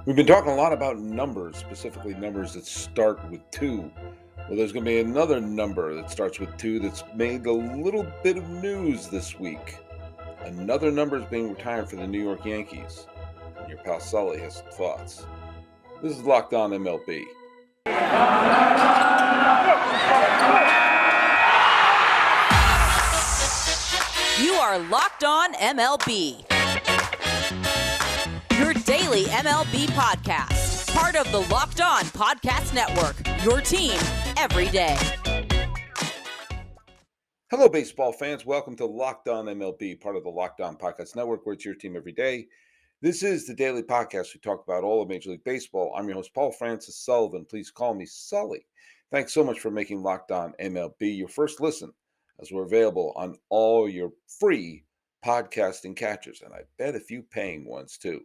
We've been talking a lot about numbers, specifically numbers that start with two. Well, there's going to be another number that starts with two that's made a little bit of news this week. Another number is being retired for the New York Yankees. And your pal Sully has some thoughts. This is Locked On MLB. You are Locked On MLB. Your daily MLB podcast. Part of the Locked On Podcast Network. Your team every day. Hello, baseball fans. Welcome to Locked On MLB, part of the Locked On Podcast Network, where it's your team every day. This is the daily podcast. We talk about all of Major League Baseball. I'm your host, Paul Francis Sullivan. Please call me Sully. Thanks so much for making Locked On MLB your first listen, as we're available on all your free podcasting catchers, and I bet a few paying ones too.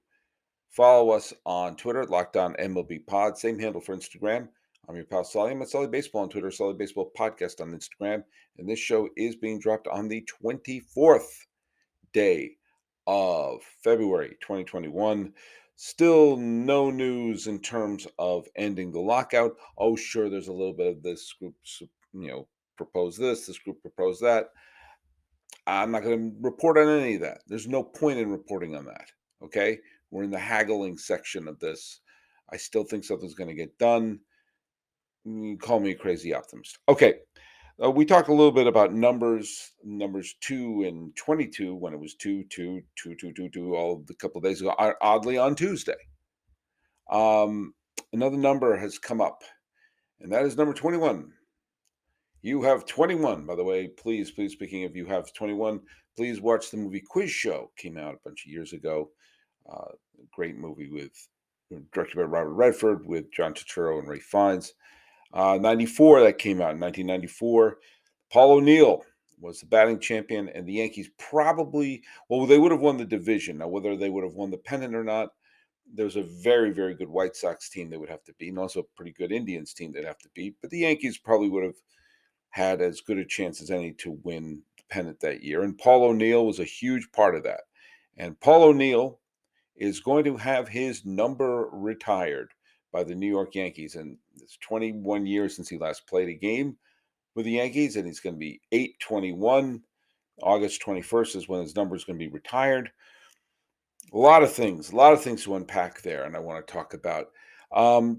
Follow us on Twitter, Locked On MLB Pod, same handle for Instagram. I'm your pal Sully. I'm at Sully Baseball on Twitter, Sully Baseball Podcast on Instagram, and this show is being dropped on the 24th day of February 2021. Still no news in terms of ending the lockout. Oh, sure, there's a little bit of this group, proposed this group proposed that. I'm not going to report on any of that. There's no point in reporting on that. Okay. We're in the haggling section of this. I still think something's going to get done. You call me a crazy optimist. Okay. We talked a little bit about numbers 2 and 22 when it was 2, 2, 2, 2, 2, 2, all a couple of days ago, oddly on Tuesday. Another number has come up, and that is number 21. You have 21, by the way. Please, speaking of you have 21, please watch the movie Quiz Show. Came out a bunch of years ago. Great movie directed by Robert Redford with John Turturro and Ray Fiennes. 94, that came out in 1994. Paul O'Neill was the batting champion, and the Yankees they would have won the division. Now, whether they would have won the pennant or not, there's a very, very good White Sox team they would have to beat, and also a pretty good Indians team they'd have to beat. But the Yankees probably would have had as good a chance as any to win the pennant that year. And Paul O'Neill was a huge part of that. And Paul O'Neill is going to have his number retired by the New York Yankees. And it's 21 years since he last played a game with the Yankees, and he's going to be 8/21. August 21st is when his number is going to be retired. A lot of things to unpack there, and I want to talk about.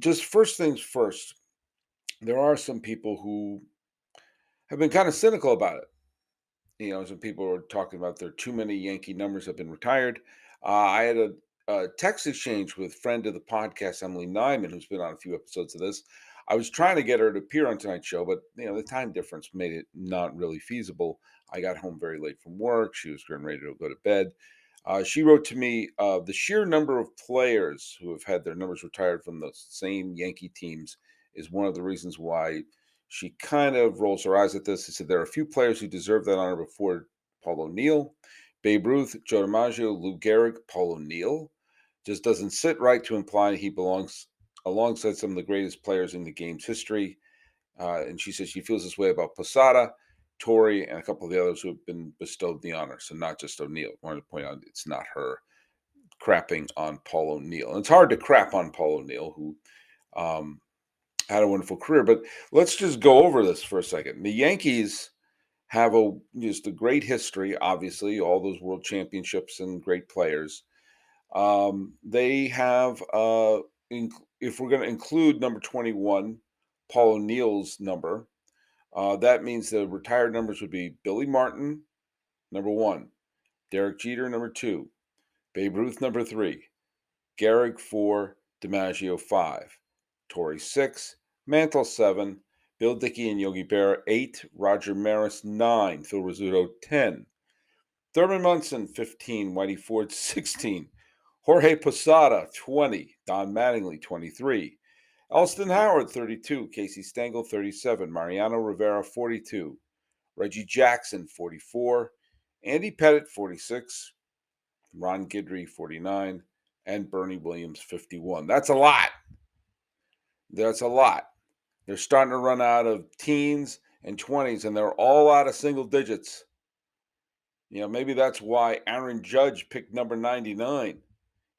Just first things first, there are some people who have been kind of cynical about it. Some people are talking about there are too many Yankee numbers have been retired. I had a text exchange with friend of the podcast, Emily Nyman, who's been on a few episodes of this. I was trying to get her to appear on tonight's show, but the time difference made it not really feasible. I got home very late from work. She was getting ready to go to bed. She wrote to me, the sheer number of players who have had their numbers retired from the same Yankee teams is one of the reasons why she kind of rolls her eyes at this. She said there are a few players who deserve that honor before Paul O'Neill. Babe Ruth, Joe DiMaggio, Lou Gehrig, Paul O'Neill. Just doesn't sit right to imply he belongs alongside some of the greatest players in the game's history. And she says she feels this way about Posada, Torrey, and a couple of the others who have been bestowed the honor. So not just O'Neill. I wanted to point out it's not her crapping on Paul O'Neill. And it's hard to crap on Paul O'Neill, who had a wonderful career. But let's just go over this for a second. The Yankees have just a great history, obviously, all those world championships and great players. They have, if we're going to include number 21, Paul O'Neill's number, that means the retired numbers would be Billy Martin, number 1, Derek Jeter, number 2, Babe Ruth, number 3, Gehrig, 4, DiMaggio, 5, Torrey, 6, Mantle, 7, Bill Dickey and Yogi Berra, 8, Roger Maris, 9, Phil Rizzuto, 10, Thurman Munson, 15, Whitey Ford, 16, Jorge Posada, 20, Don Mattingly, 23, Elston Howard, 32, Casey Stengel, 37, Mariano Rivera, 42, Reggie Jackson, 44, Andy Pettitte, 46, Ron Guidry, 49, and Bernie Williams, 51. That's a lot. They're starting to run out of teens and 20s, and they're all out of single digits. Maybe that's why Aaron Judge picked number 99.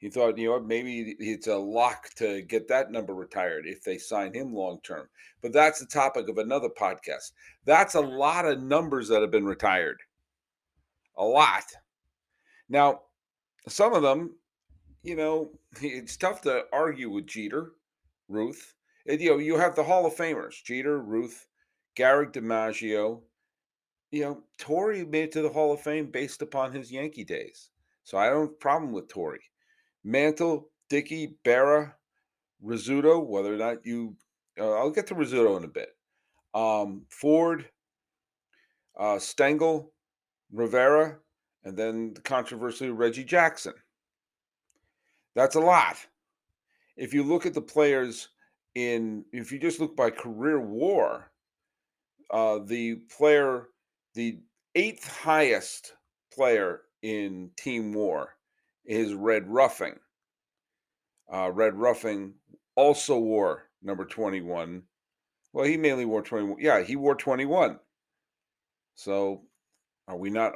He thought, you know what, maybe it's a lock to get that number retired if they sign him long term. But that's the topic of another podcast. That's a lot of numbers that have been retired. A lot. Now, some of them, it's tough to argue with Jeter, Ruth. You have the Hall of Famers, Jeter, Ruth, Garrick DiMaggio. Torrey made it to the Hall of Fame based upon his Yankee days. So I don't have a problem with Torrey. Mantle, Dickey, Berra, Rizzuto, whether or not I'll get to Rizzuto in a bit. Ford, Stengel, Rivera, and then the controversial Reggie Jackson. That's a lot. If you look at the players if you just look by career WAR, the eighth highest player in team WAR is Red Ruffing. Red Ruffing also wore number 21. Well, he mainly wore 21. Yeah, he wore 21. So are we not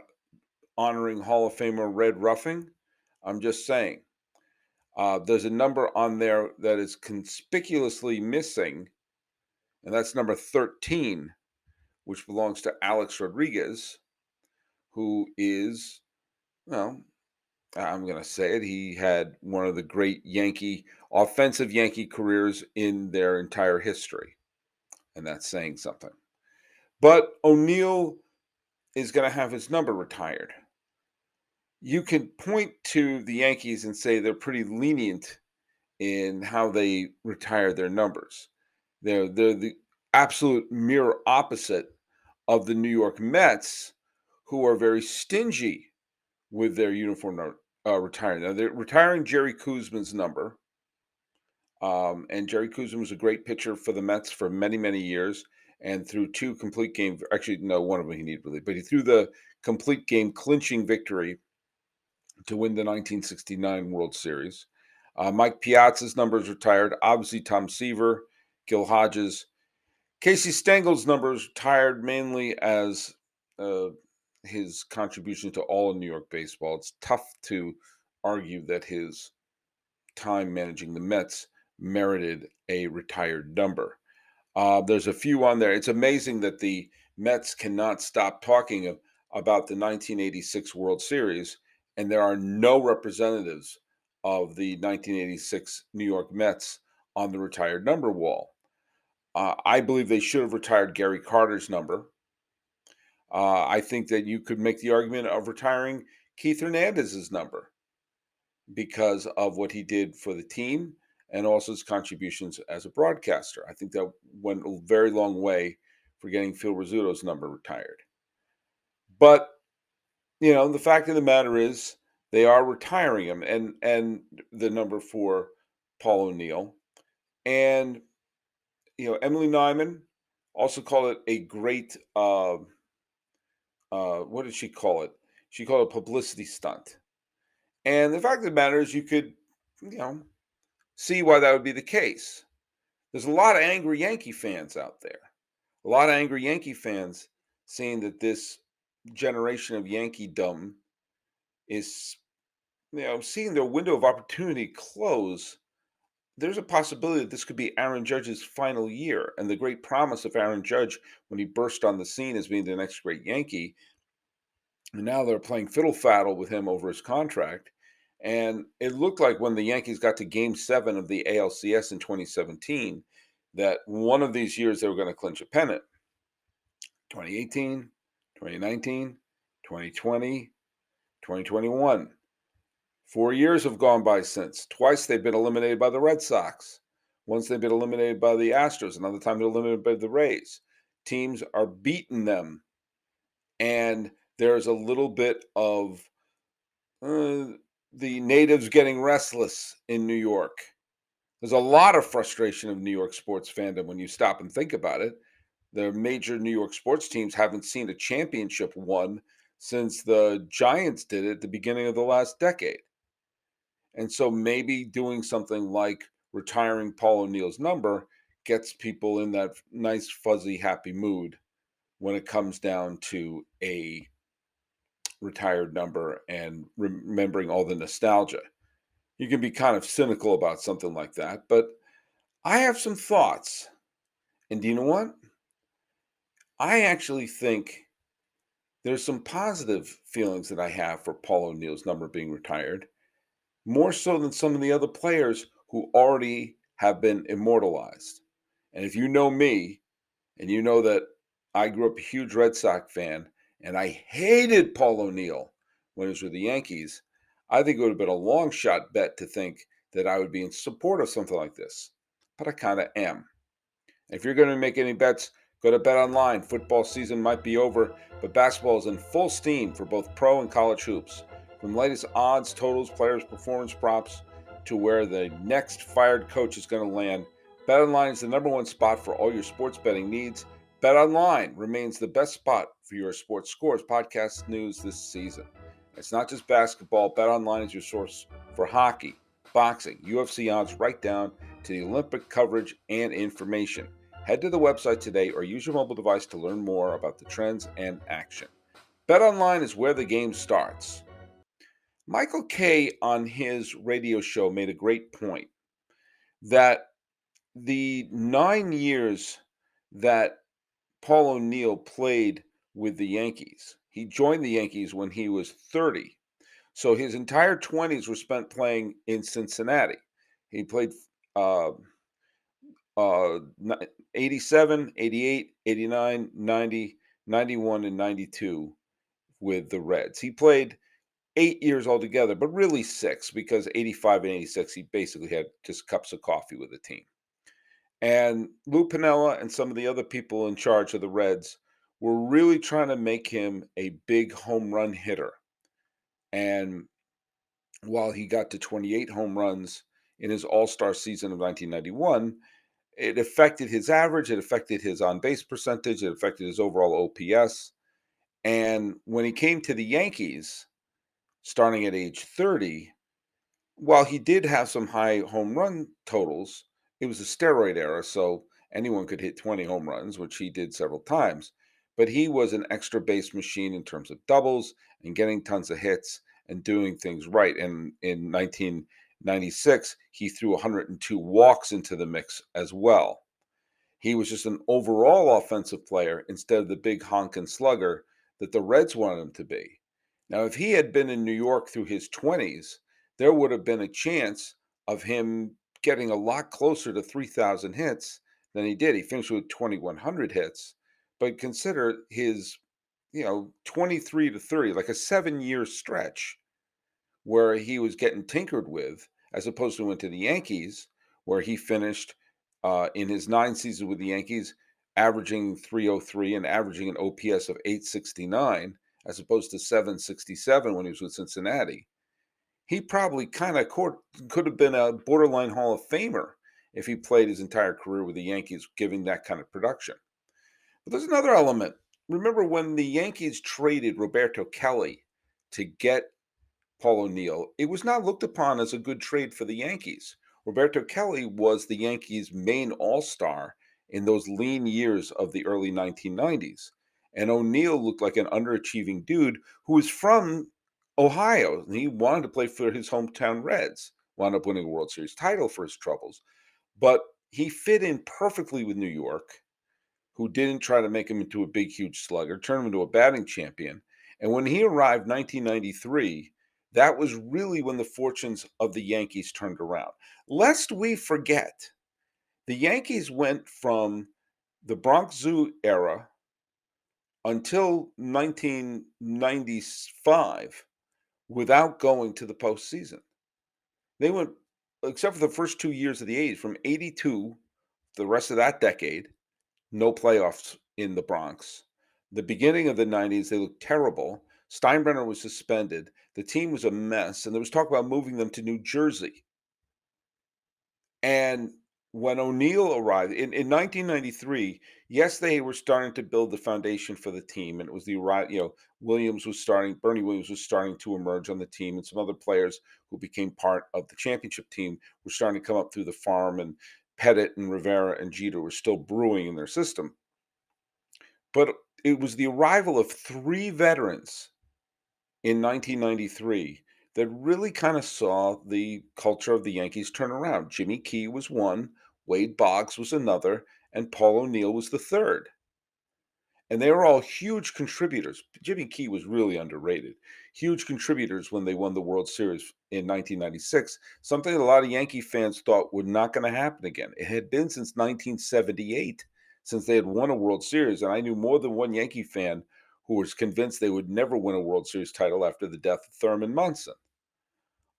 honoring Hall of Famer Red Ruffing? I'm just saying. There's a number on there that is conspicuously missing, and that's number 13, which belongs to Alex Rodriguez, who is, well, I'm going to say it. He had one of the great offensive Yankee careers in their entire history. And that's saying something. But O'Neill is going to have his number retired. You can point to the Yankees and say they're pretty lenient in how they retire their numbers. They're the absolute mirror opposite of the New York Mets, who are very stingy with their uniform retiring. Now they're retiring Jerry Kuzman's number, and Jerry Kuzma was a great pitcher for the Mets for many, many years, and threw two complete game. Actually, no, one of them he needed relief, but he threw the complete game clinching victory to win the 1969 World Series. Mike Piazza's number is retired. Obviously, Tom Seaver, Gil Hodges, Casey Stengel's number is retired mainly as his contribution to all of New York baseball. It's tough to argue that his time managing the Mets merited a retired number. There's a few on there. It's amazing that the Mets cannot stop talking about the 1986 World Series, and there are no representatives of the 1986 New York Mets on the retired number wall. I believe they should have retired Gary Carter's number. I think that you could make the argument of retiring Keith Hernandez's number because of what he did for the team and also his contributions as a broadcaster. I think that went a very long way for getting Phil Rizzuto's number retired. But, the fact of the matter is they are retiring him and the number for Paul O'Neill. And, Emily Nyman also called it a great, what did she call it? She called it a publicity stunt. And the fact of the matter is you could, see why that would be the case. There's a lot of angry Yankee fans out there. A lot of angry Yankee fans saying that this generation of Yankeedom is, seeing their window of opportunity close. There's a possibility that this could be Aaron Judge's final year. And the great promise of Aaron Judge when he burst on the scene as being the next great Yankee. And now they're playing fiddle faddle with him over his contract. And it looked like when the Yankees got to Game 7 of the ALCS in 2017, that one of these years they were going to clinch a pennant. 2018, 2019, 2020, 2021. 4 years have gone by since. Twice they've been eliminated by the Red Sox. Once they've been eliminated by the Astros. Another time they're eliminated by the Rays. Teams are beating them. And there's a little bit of the natives getting restless in New York. There's a lot of frustration of New York sports fandom when you stop and think about it. The major New York sports teams haven't seen a championship won since the Giants did it at the beginning of the last decade. And so maybe doing something like retiring Paul O'Neill's number gets people in that nice, fuzzy, happy mood when it comes down to a retired number and remembering all the nostalgia. You can be kind of cynical about something like that, but I have some thoughts. And do you know what? I actually think there's some positive feelings that I have for Paul O'Neill's number being retired, more so than some of the other players who already have been immortalized. And if you know me, and you know that I grew up a huge Red Sox fan, and I hated Paul O'Neill when he was with the Yankees, I think it would have been a long shot bet to think that I would be in support of something like this. But I kind of am. If you're going to make any bets, go to BetOnline. Football season might be over, but basketball is in full steam for both pro and college hoops. From the latest odds, totals, players' performance props, to where the next fired coach is going to land, BetOnline is the number one spot for all your sports betting needs. BetOnline remains the best spot for your sports scores, podcast news this season. It's not just basketball. BetOnline is your source for hockey, boxing, UFC odds, right down to the Olympic coverage and information. Head to the website today or use your mobile device to learn more about the trends and action. BetOnline is where the game starts. Michael Kay on his radio show made a great point that the 9 years that Paul O'Neill played with the Yankees, he joined the Yankees when he was 30. So his entire 20s were spent playing in Cincinnati. He played uh, 87, 88, 89, 90, 91, and 92 with the Reds. He played 8 years altogether, but really six because 85 and 86, he basically had just cups of coffee with the team. And Lou Piniella and some of the other people in charge of the Reds were really trying to make him a big home run hitter. And while he got to 28 home runs in his All Star season of 1991, it affected his average, it affected his on base percentage, it affected his overall OPS. And when he came to the Yankees, starting at age 30, while he did have some high home run totals, it was a steroid era, so anyone could hit 20 home runs, which he did several times. But he was an extra base machine in terms of doubles and getting tons of hits and doing things right. And in 1996, he threw 102 walks into the mix as well. He was just an overall offensive player instead of the big honking slugger that the Reds wanted him to be. Now, if he had been in New York through his 20s, there would have been a chance of him getting a lot closer to 3,000 hits than he did. He finished with 2,100 hits, but consider his, 23 to 30, like a 7 year stretch where he was getting tinkered with, as opposed to went to the Yankees, where he finished in his 9 seasons with the Yankees, averaging 303 and averaging an OPS of 869, as opposed to 767 when he was with Cincinnati. He probably kind of could have been a borderline Hall of Famer if he played his entire career with the Yankees, giving that kind of production. But there's another element. Remember when the Yankees traded Roberto Kelly to get Paul O'Neill, it was not looked upon as a good trade for the Yankees. Roberto Kelly was the Yankees' main all-star in those lean years of the early 1990s. And O'Neill looked like an underachieving dude who was from Ohio. And he wanted to play for his hometown Reds, wound up winning a World Series title for his troubles. But he fit in perfectly with New York, who didn't try to make him into a big, huge slugger, turn him into a batting champion. And when he arrived 1993, that was really when the fortunes of the Yankees turned around. Lest we forget, the Yankees went from the Bronx Zoo era until 1995 without going to the postseason. They went, except for the first 2 years of the 80s, from 82, the rest of that decade, no playoffs in the Bronx. The beginning of the 90s, they looked terrible. Steinbrenner was suspended. The team was a mess, and there was talk about moving them to New Jersey. And when O'Neill arrived in 1993, yes, they were starting to build the foundation for the team, and it was Bernie Williams was starting to emerge on the team, and some other players who became part of the championship team were starting to come up through the farm, and Pettit and Rivera and Jeter were still brewing in their system. But it was the arrival of three veterans in 1993 that really kind of saw the culture of the Yankees turn around. Jimmy Key was one, Wade Boggs was another, and Paul O'Neill was the third. And they were all huge contributors. Jimmy Key was really underrated. Huge contributors when they won the World Series in 1996, something that a lot of Yankee fans thought would not going to happen again. It had been since 1978 since they had won a World Series, and I knew more than one Yankee fan who was convinced they would never win a World Series title after the death of Thurman Munson.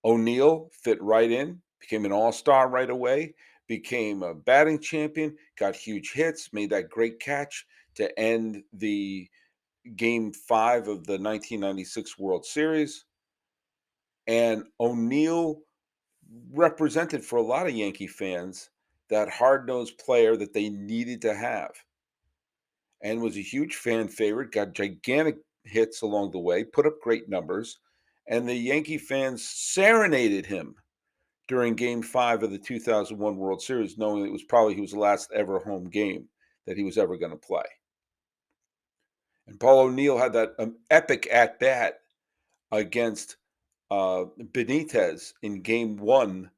O'Neill fit right in, became an all-star right away, became a batting champion, got huge hits, made that great catch to end the game 5 of the 1996 World Series. And O'Neill represented for a lot of Yankee fans that hard-nosed player that they needed to have, and was a huge fan favorite, got gigantic hits along the way, put up great numbers, and the Yankee fans serenaded him during game 5 of the 2001 World Series, knowing it was probably his last ever home game that he was ever gonna play. And Paul O'Neill had that, epic at bat against, Benitez in game 1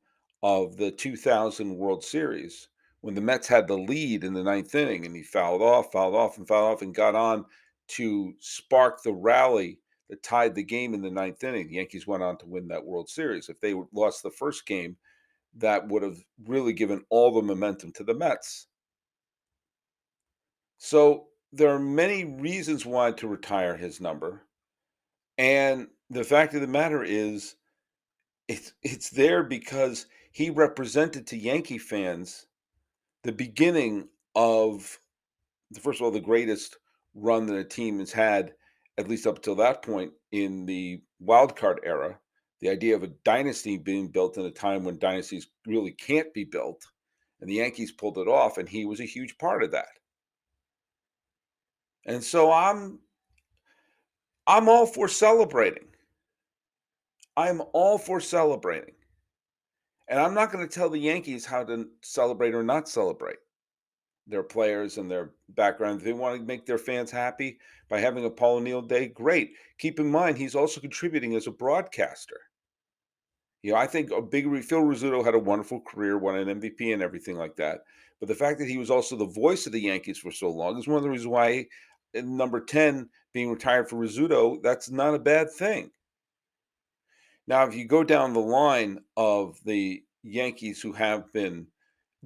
of the 2000 World Series when the Mets had the lead in the ninth inning, and he fouled off, and got on to spark the rally that tied the game in the ninth inning. The Yankees went on to win that World Series. If they lost the first game, that would have really given all the momentum to the Mets. So there are many reasons why to retire his number. And the fact of the matter is, it's there because he represented to Yankee fans the beginning of first of all, the greatest run that a team has had, at least up till that point in the wild card era. The idea of a dynasty being built in a time when dynasties really can't be built. And the Yankees pulled it off, and he was a huge part of that. And so I'm all for celebrating. I'm all for celebrating. And I'm not going to tell the Yankees how to celebrate or not celebrate their players and their background. If they want to make their fans happy by having a Paul O'Neill day, great. Keep in mind, he's also contributing as a broadcaster. I think a big Phil Rizzuto had a wonderful career, won an MVP and everything like that. But the fact that he was also the voice of the Yankees for so long is one of the reasons why number 10 being retired for Rizzuto, that's not a bad thing. Now, if you go down the line of the Yankees who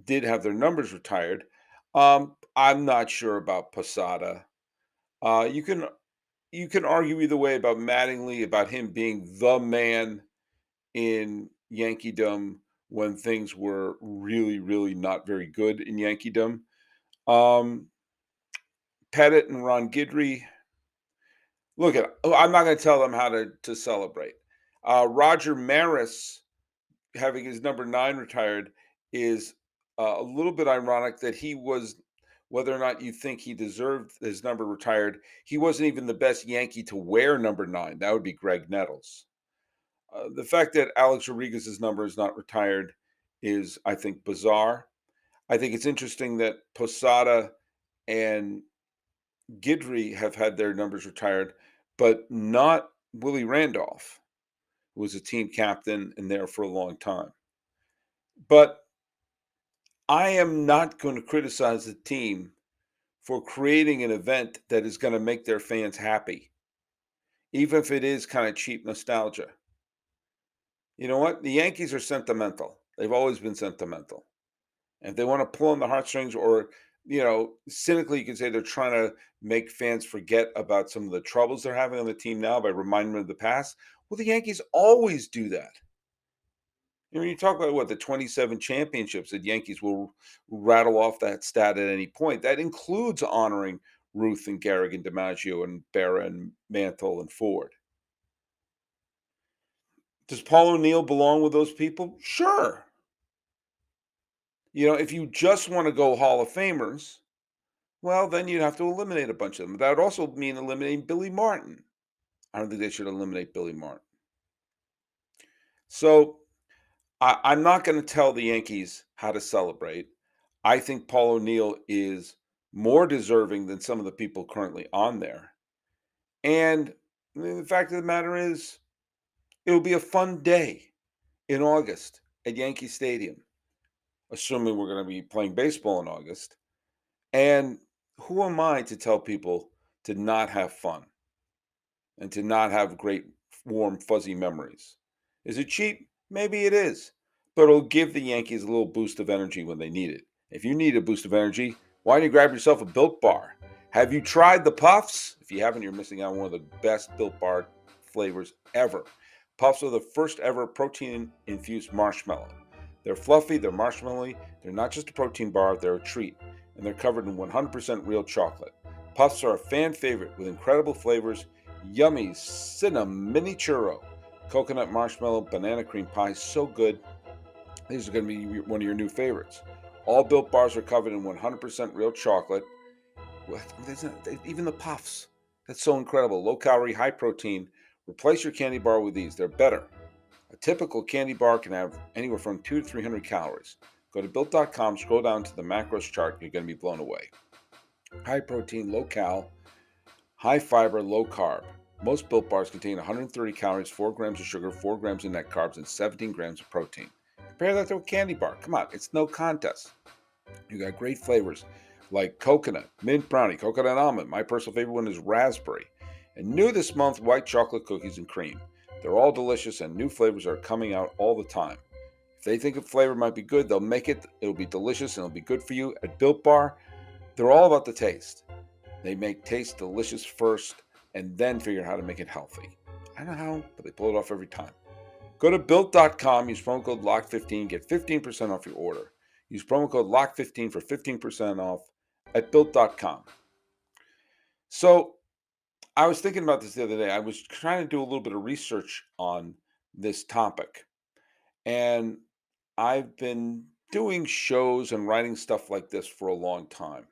did have their numbers retired, I'm not sure about Posada. You can argue either way about Mattingly, about him being the man in Yankeedom when things were really, really not very good in Yankeedom. Um, Pettit and Ron Guidry, I'm not going to tell them how to celebrate. Roger Maris having his number 9 retired is a little bit ironic that he was, whether or not you think he deserved his number retired, he wasn't even the best Yankee to wear number 9. That would be Greg Nettles. The fact that Alex Rodriguez's number is not retired is, I think, bizarre. I think it's interesting that Posada and Guidry have had their numbers retired, but not Willie Randolph, who was a team captain and there for a long time. But I am not going to criticize the team for creating an event that is going to make their fans happy, even if it is kind of cheap nostalgia. You know what? The Yankees are sentimental. They've always been sentimental. And if they want to pull on the heartstrings, or, cynically, you can say they're trying to make fans forget about some of the troubles they're having on the team now by reminding them of the past. Well, the Yankees always do that. You talk about the 27 championships that Yankees will rattle off that stat at any point. That includes honoring Ruth and Gehrig and DiMaggio and Berra and Mantle and Ford. Does Paul O'Neill belong with those people? Sure. If you just want to go Hall of Famers, well, then you'd have to eliminate a bunch of them. That would also mean eliminating Billy Martin. I don't think they should eliminate Billy Martin. So I'm not going to tell the Yankees how to celebrate. I think Paul O'Neill is more deserving than some of the people currently on there. And the fact of the matter is, It'll be a fun day in August at Yankee Stadium, assuming we're going to be playing baseball in August. And who am I to tell people to not have fun and to not have great, warm, fuzzy memories? Is it cheap? Maybe it is, but it'll give the Yankees a little boost of energy when they need it. If you need a boost of energy, why don't you grab yourself a Built Bar? Have you tried the Puffs? If you haven't, you're missing out on one of the best Built Bar flavors ever. Puffs are the first ever protein infused marshmallow. They're fluffy, they're marshmallowy, they're not just a protein bar, they're a treat, and they're covered in 100% real chocolate. Puffs are a fan favorite with incredible flavors: yummy cinnamon mini churro, coconut marshmallow, banana cream pie. So good. These are going to be one of your new favorites. All Built Bars are covered in 100% real chocolate. Even the Puffs. That's so incredible. Low calorie, high protein. Replace your candy bar with these. They're better. A typical candy bar can have anywhere from 2 to 300 calories. Go to built.com, scroll down to the macros chart, and you're going to be blown away. High protein, low cal, high fiber, low carb. Most Built Bars contain 130 calories, 4 grams of sugar, 4 grams of net carbs, and 17 grams of protein. Compare that to a candy bar. Come on, it's no contest. You got great flavors like coconut, mint brownie, coconut almond. My personal favorite one is raspberry. And new this month, white chocolate cookies and cream. They're all delicious, and new flavors are coming out all the time. If they think a flavor might be good, they'll make it. It'll be delicious and it'll be good for you. At Built Bar, they're all about the taste. They make taste delicious first and then figure out how to make it healthy. I don't know how, but they pull it off every time. Go to built.com, use promo code LOCK15, get 15% off your order. Use promo code LOCK15 for 15% off at built.com. So I was thinking about this the other day. I was trying to do a little bit of research on this topic. And I've been doing shows and writing stuff like this for a long time.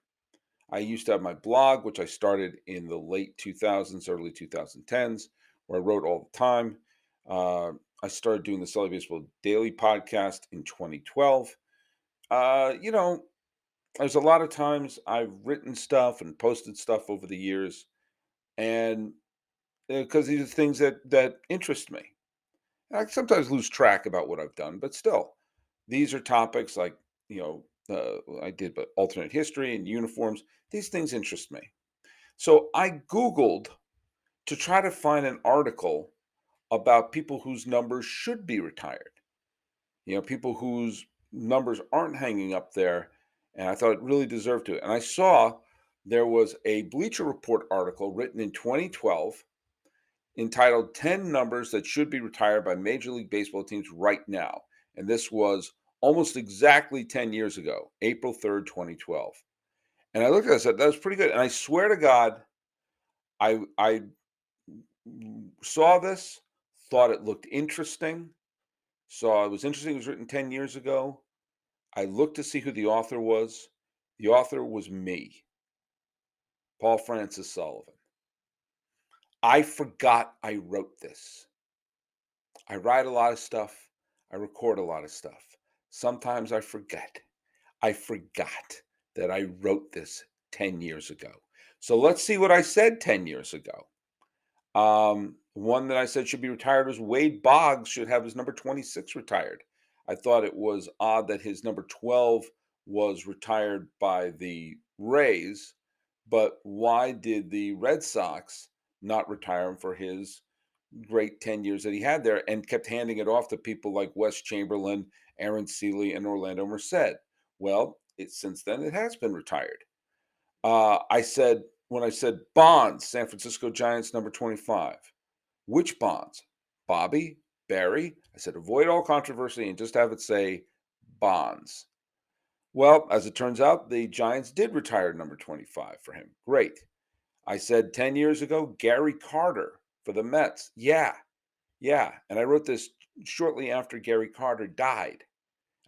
I used to have my blog, which I started in the late 2000s, early 2010s, where I wrote all the time. Uh, I started doing the Sully Baseball Daily podcast in 2012. You know, there's a lot of times I've written stuff and posted stuff over the years, and because these are things that interest me. I sometimes lose track about what I've done, but still, these are topics like, I did, but alternate history and uniforms. These things interest me. So I Googled to try to find an article about people whose numbers should be retired. People whose numbers aren't hanging up there. And I thought it really deserved to. And I saw there was a Bleacher Report article written in 2012 entitled 10 Numbers That Should Be Retired by Major League Baseball Teams Right Now. And this was almost exactly 10 years ago, April 3rd, 2012. And I looked at it and said, that was pretty good. And I swear to God, I saw this, thought it looked interesting, saw it was interesting. It was written 10 years ago. I looked to see who the author was. The author was me, Paul Francis Sullivan. I forgot I wrote this. I write a lot of stuff. I record a lot of stuff. Sometimes I forget. I forgot that I wrote this 10 years ago. So let's see what I said 10 years ago. One that I said should be retired was Wade Boggs should have his number 26 retired. I thought it was odd that his number 12 was retired by the Rays, but why did the Red Sox not retire him for his great 10 years that he had there and kept handing it off to people like Wes Chamberlain, Aaron Seeley, and Orlando Merced? Well, since then it has been retired. When I said Bonds, San Francisco Giants number 25, which Bonds? Bobby? Barry? I said avoid all controversy and just have it say Bonds. Well, as it turns out, the Giants did retire number 25 for him. Great. I said 10 years ago, Gary Carter for the Mets. Yeah. And I wrote this shortly after Gary Carter died.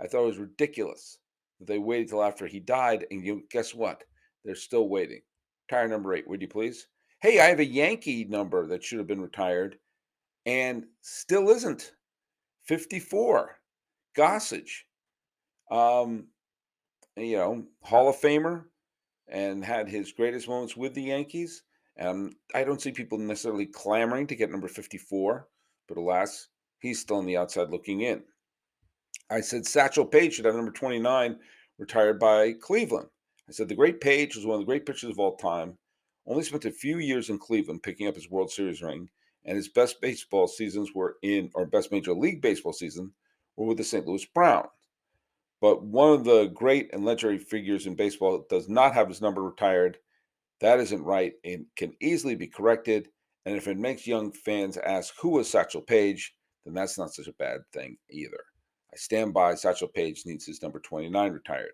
I thought it was ridiculous that they waited till after he died. And guess what? They're still waiting. Retire number 8, would you please? Hey, I have a Yankee number that should have been retired and still isn't. 54. Gossage. Hall of Famer, and had his greatest moments with the Yankees. I don't see people necessarily clamoring to get number 54, but alas, He's still on the outside looking in. I said Satchel Paige should have number 29 retired by Cleveland. I said the great Paige was one of the great pitchers of all time. Only spent a few years in Cleveland picking up his World Series ring, and his best baseball seasons were or best Major League Baseball season were with the St. Louis Browns. But one of the great and legendary figures in baseball does not have his number retired. That isn't right and can easily be corrected. And if it makes young fans ask who was Satchel Paige, then that's not such a bad thing either. I stand by Satchel Paige needs his number 29 retired.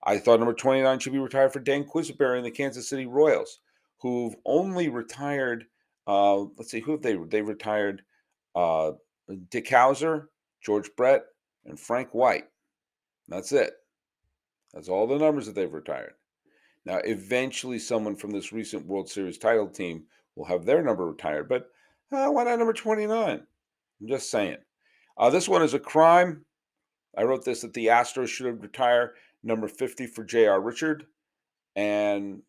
I thought number 29 should be retired for Dan Quisenberry and the Kansas City Royals, who've only retired, let's see, who have they retired? Uh, Dick Hauser, George Brett, and Frank White. That's it. That's all the numbers that they've retired. Now, eventually, someone from this recent World Series title team will have their number retired, but why not number 29? I'm just saying. This one is a crime. I wrote this that the Astros should retire number 50 for J.R. Richard. And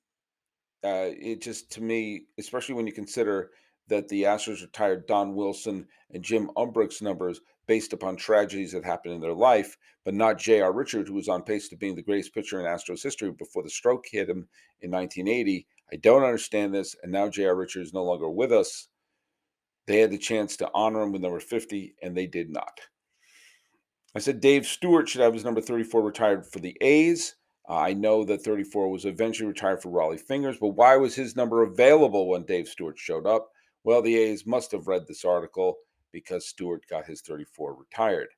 it just, to me, especially when you consider that the Astros retired Don Wilson and Jim Umbricht's numbers based upon tragedies that happened in their life, but not J.R. Richard, who was on pace to being the greatest pitcher in Astros history before the stroke hit him in 1980. I don't understand this, and now J.R. Richard is no longer with us. They had the chance to honor him with number 50, and they did not. I said Dave Stewart should have his number 34 retired for the A's. I know that 34 was eventually retired for Raleigh Fingers, but why was his number available when Dave Stewart showed up? Well, the A's must have read this article because Stewart got his 34 retired.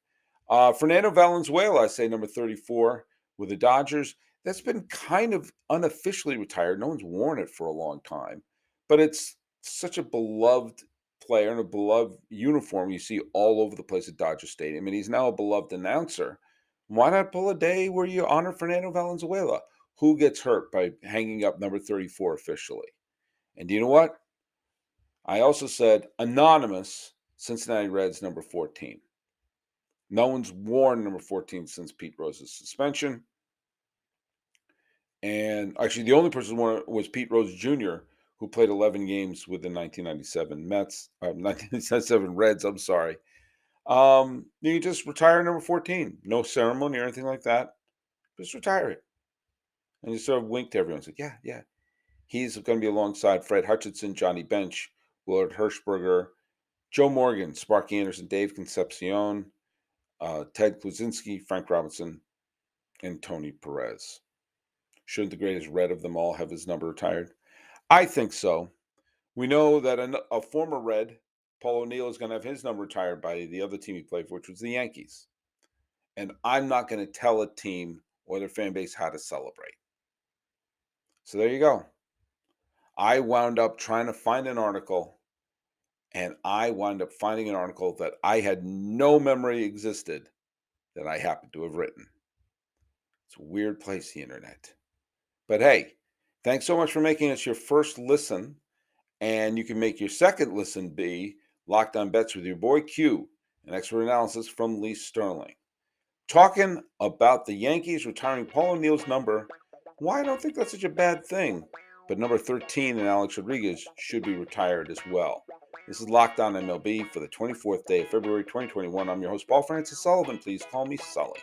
Fernando Valenzuela, I say number 34 with the Dodgers. That's been kind of unofficially retired. No one's worn it for a long time, but it's such a beloved player in a beloved uniform you see all over the place at Dodger Stadium, and he's now a beloved announcer. Why not pull a day where you honor Fernando Valenzuela? Who gets hurt by hanging up number 34 officially? And do you know what? I also said anonymous Cincinnati Reds number 14. No one's worn number 14 since Pete Rose's suspension. And actually, the only person who wore it was Pete Rose Jr., who played 11 games with the 1997 1997 Reds. I'm sorry. You just retire number 14. No ceremony or anything like that. Just retire it. And you sort of winked to everyone. Said, yeah, yeah. He's going to be alongside Fred Hutchinson, Johnny Bench, Willard Hirschberger, Joe Morgan, Sparky Anderson, Dave Concepcion, Ted Kluzinski, Frank Robinson, and Tony Perez. Shouldn't the greatest Red of them all have his number retired? I think so. We know that a former Red, Paul O'Neill, is going to have his number retired by the other team he played for, which was the Yankees. And I'm not going to tell a team or their fan base how to celebrate. So there you go. I wound up trying to find an article, and I wound up finding an article that I had no memory existed that I happened to have written. It's a weird place, the internet. But hey, thanks so much for making us your first listen. And you can make your second listen be Locked On Bets with your boy Q, an expert analysis from Lee Sterling. Talking about the Yankees retiring Paul O'Neill's number, why I don't think that's such a bad thing. But number 13 and Alex Rodriguez should be retired as well. This is Locked On MLB for the 24th day of February 2021. I'm your host, Paul Francis Sullivan. Please call me Sully.